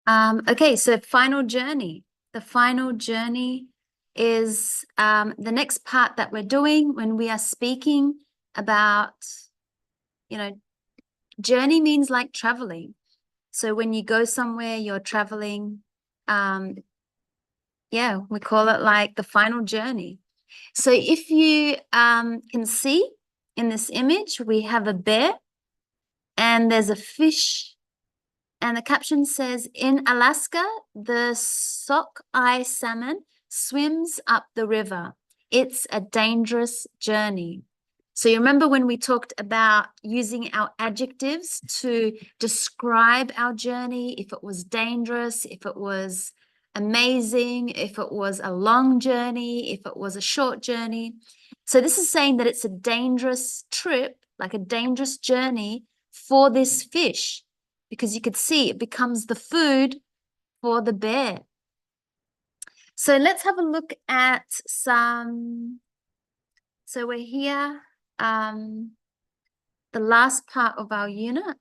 Okay, so final journey. The final journey is the next part that we're doing when we are speaking about, journey means like traveling. So when you go somewhere, you're traveling. Um, yeah, we call it like the final journey. So if you can see in this image, we have a bear and there's a fish. And the caption says, in Alaska, the sockeye salmon swims up the river. It's a dangerous journey. So you remember when we talked about using our adjectives to describe our journey, if it was dangerous, if it was amazing, if it was a long journey, if it was a short journey. So this is saying that it's a dangerous trip, like a dangerous journey for this fish, because you could see it becomes the food for the bear. So let's have a look at some. So we're here, the last part of our unit.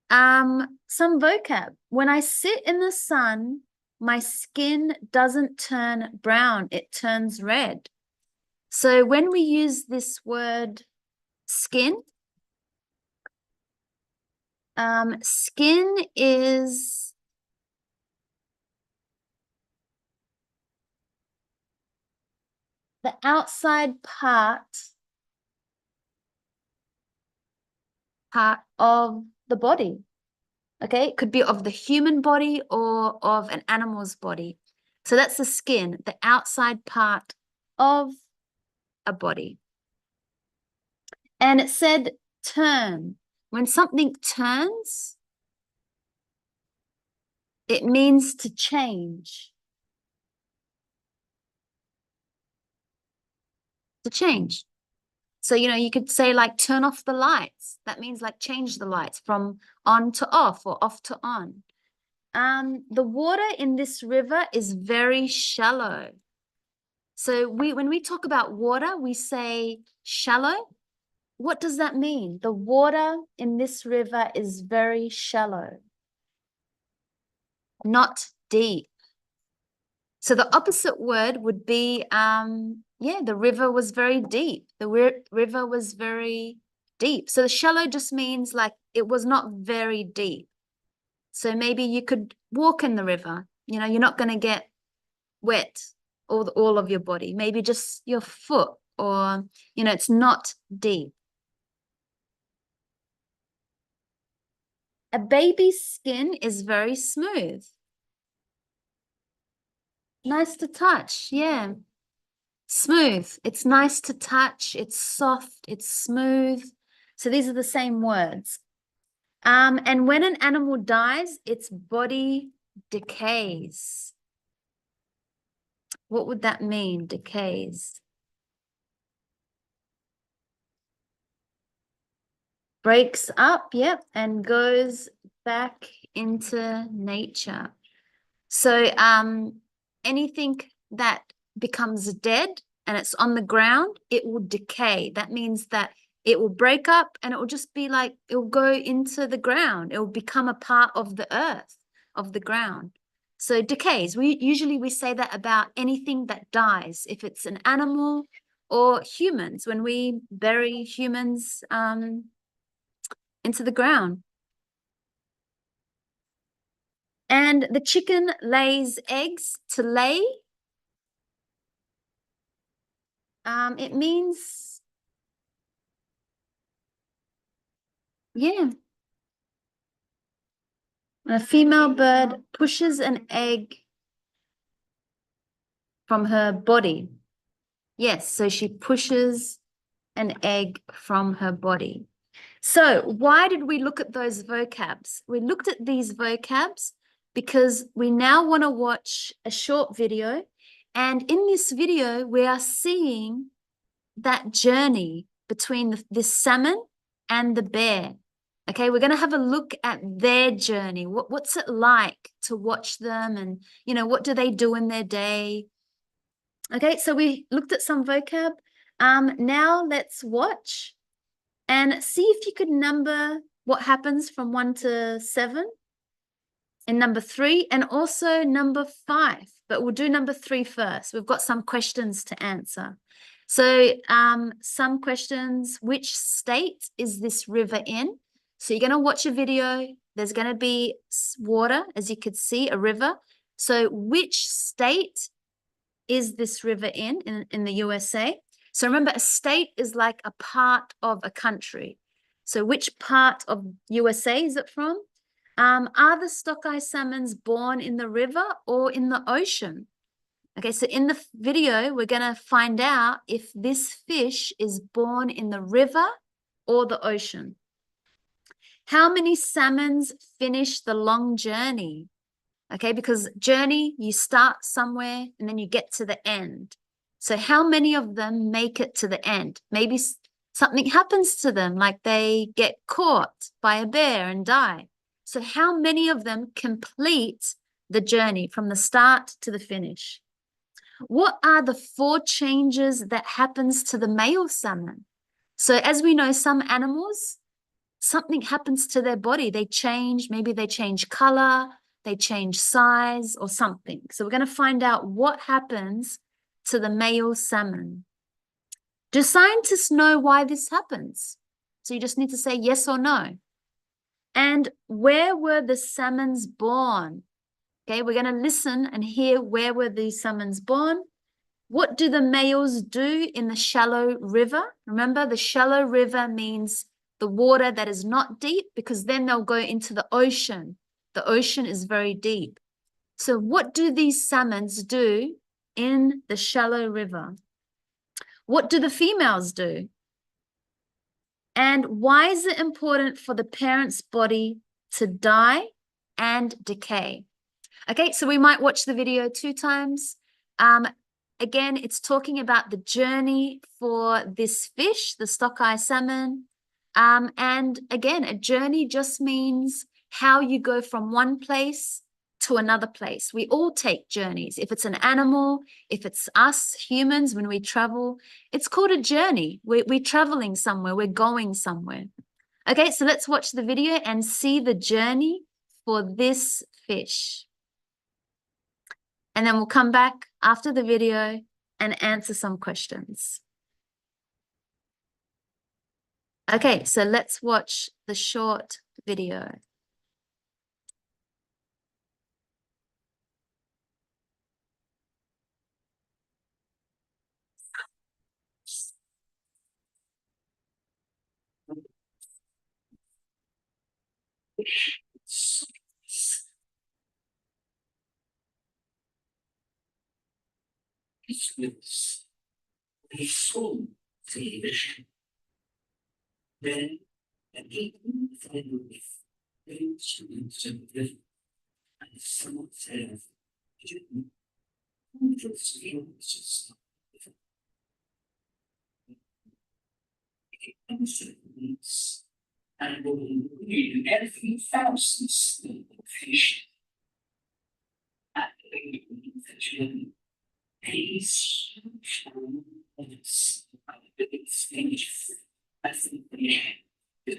Some vocab. When I sit in the sun, my skin doesn't turn brown, it turns red. So when we use this word skin, skin is the outside part of the body. Okay, it could be of the human body or of an animal's body. So that's the skin, the outside part of a body. And it said turn. When something turns, it means to change. To change. So, you could say like turn off the lights. That means like change the lights from on to off or off to on. The water in this river is very shallow. So when we talk about water, we say shallow. What does that mean? The water in this river is very shallow, not deep. So the opposite word would be, the river was very deep. The river was very deep. So the shallow just means like it was not very deep. So maybe you could walk in the river. You're not going to get wet all of your body. Maybe just your foot, or, it's not deep. A baby's skin is very smooth. Nice to touch, yeah. Smooth. It's nice to touch. It's soft. It's smooth. So these are the same words. And when an animal dies, its body decays. What would that mean, decays? Breaks up, yep, and goes back into nature. So anything that becomes dead and it's on the ground, it will decay. That means that it will break up and it will just be like, it will go into the ground. It will become a part of the earth, of the ground. So decays, we usually say that about anything that dies, if it's an animal or humans, when we bury humans into the ground. And the chicken lays eggs to lay. It means, yeah, a female bird pushes an egg from her body. Yes, so she pushes an egg from her body. So why did we look at those vocabs? We looked at these vocabs because we now want to watch a short video. And in this video, we are seeing that journey between this salmon and the bear. Okay, we're going to have a look at their journey. What's it like to watch them, and, what do they do in their day? Okay, so we looked at some vocab. Now let's watch and see if you could number what happens from 1 to 7. in number 3 and also number 5, but we'll do number 3 first. We've got some questions to answer. So some questions: which state is this river in? So you're going to watch a video. There's going to be water, as you could see, a river. So which state is this river in the USA? So remember, a state is like a part of a country. So which part of USA is it from? Are the stockeye salmons born in the river or in the ocean? Okay, so in the video, we're going to find out if this fish is born in the river or the ocean. How many salmons finish the long journey? Okay, because journey, you start somewhere and then you get to the end. So how many of them make it to the end? Maybe something happens to them, like they get caught by a bear and die. So how many of them complete the journey from the start to the finish? What are the 4 changes that happens to the male salmon? So as we know, some animals, something happens to their body. They change, maybe they change color, they change size or something. So we're going to find out what happens to the male salmon. Do scientists know why this happens? So you just need to say yes or no. And where were the salmons born? Okay, we're going to listen and hear where were these salmons born. What do the males do in the shallow river? Remember, the shallow river means the water that is not deep, because then they'll go into the ocean. The ocean is very deep. So what do these salmons do in the shallow river? What do the females do? And why is it important for the parent's body to die and decay? Okay, so we might watch the video 2 times. Again, it's talking about the journey for this fish, the stockeye salmon. And again, a journey just means how you go from one place to another place. We all take journeys. If it's an animal, if it's us humans, when we travel, it's called a journey. We're traveling somewhere, we're going somewhere. Okay, so let's watch the video and see the journey for this fish. And then we'll come back after the video and answer some questions. Okay, so let's watch the short video. Then an equal family lives in some different and some have hundreds of illnesses. It comes to needs and will include every thousands of patient at the journey. These things I think they have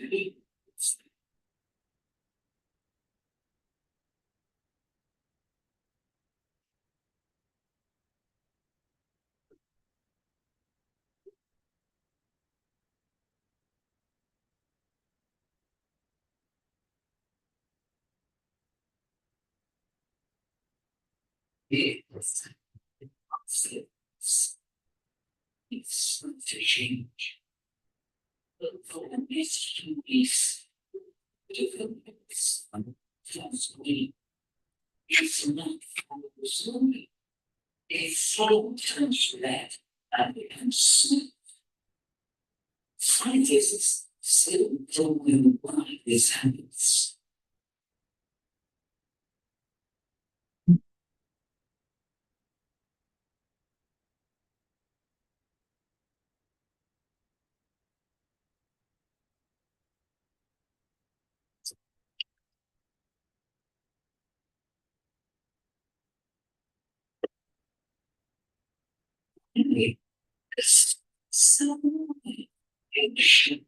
it's to change. But for the next 2 weeks, it's not for the slowly. It's slow turns red and becomes smooth. Scientists still don't know why this happens. It's so ancient.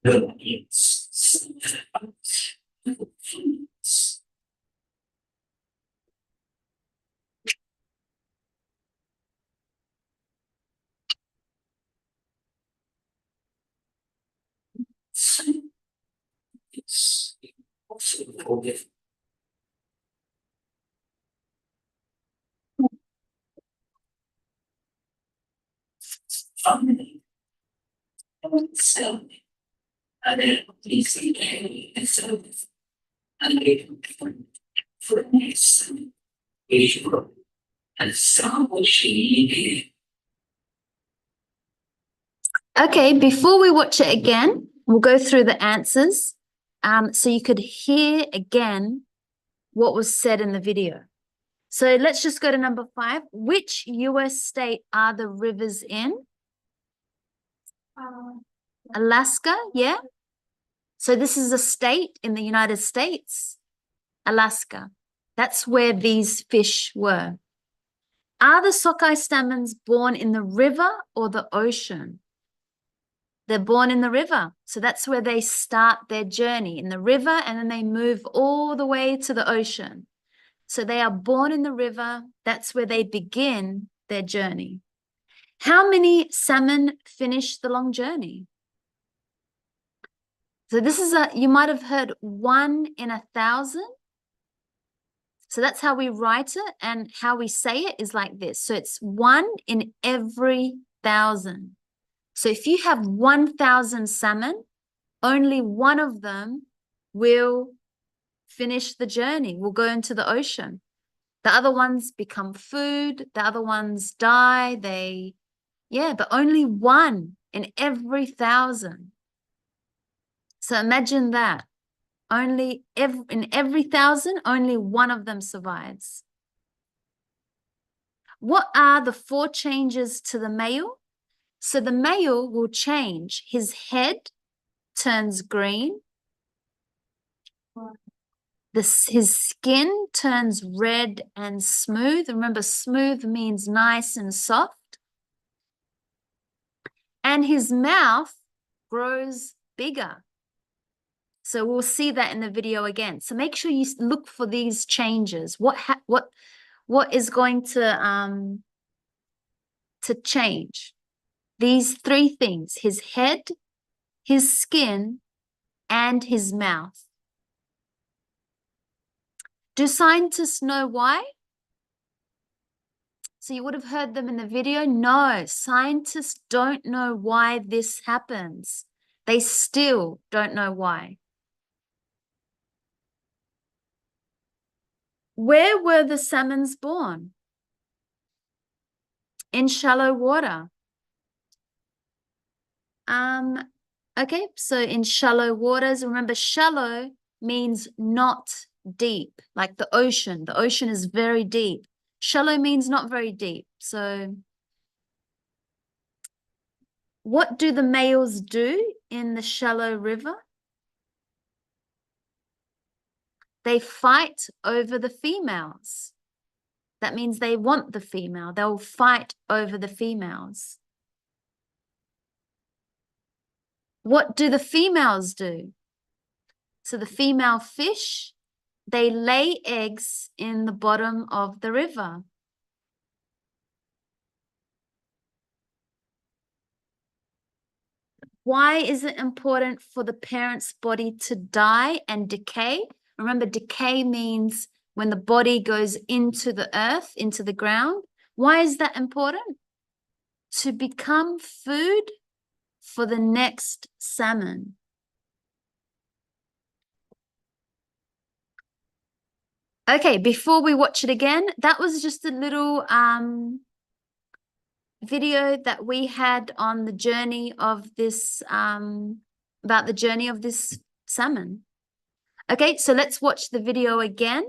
No, it's fluent. It's also forgive. Finally, so, and then it's the so, and then for next, April, and so she. Okay, before we watch it again, we'll go through the answers so you could hear again what was said in the video. So let's just go to number 5. Which US state are the rivers in? Alaska, yeah. So this is a state in the United States, Alaska. That's where these fish were. Are the sockeye salmons born in the river or the ocean? They're born in the river. So that's where they start their journey, in the river, and then they move all the way to the ocean. So they are born in the river. That's where they begin their journey. How many salmon finish the long journey? So this is you might have heard 1 in 1,000. So that's how we write it, and how we say it is like this. So it's 1 in every 1,000. So if you have 1,000 salmon, only one of them will finish the journey, will go into the ocean. The other ones become food, the other ones die, but only 1 in every 1,000. So imagine that. In every 1,000, only one of them survives. What are the 4 changes to the male? So the male will change. His head turns green. His skin turns red and smooth. Remember, smooth means nice and soft. And his mouth grows bigger. So we'll see that in the video again. So make sure you look for these changes. What is going to change? These 3 things: his head, his skin, and his mouth. Do scientists know why? So you would have heard them in the video. No, scientists don't know why this happens. They still don't know why. Where were the salmons born? In shallow water. Okay, so in shallow waters, remember, shallow means not deep, like the ocean. The ocean is very deep. Shallow means not very deep. So what do the males do in the shallow river? They fight over the females. That means they want the female. They'll fight over the females. What do the females do? So the female fish, they lay eggs in the bottom of the river. Why is it important for the parent's body to die and decay? Remember, decay means when the body goes into the earth, into the ground. Why is that important? To become food for the next salmon. Okay, before we watch it again, that was just a little video that we had on the journey of this, about the journey of this salmon. Okay, so let's watch the video again.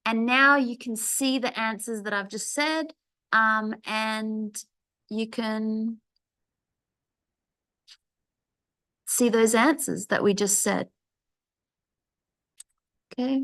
And now you can see the answers that I've just said, and you can see those answers that we just said. Okay.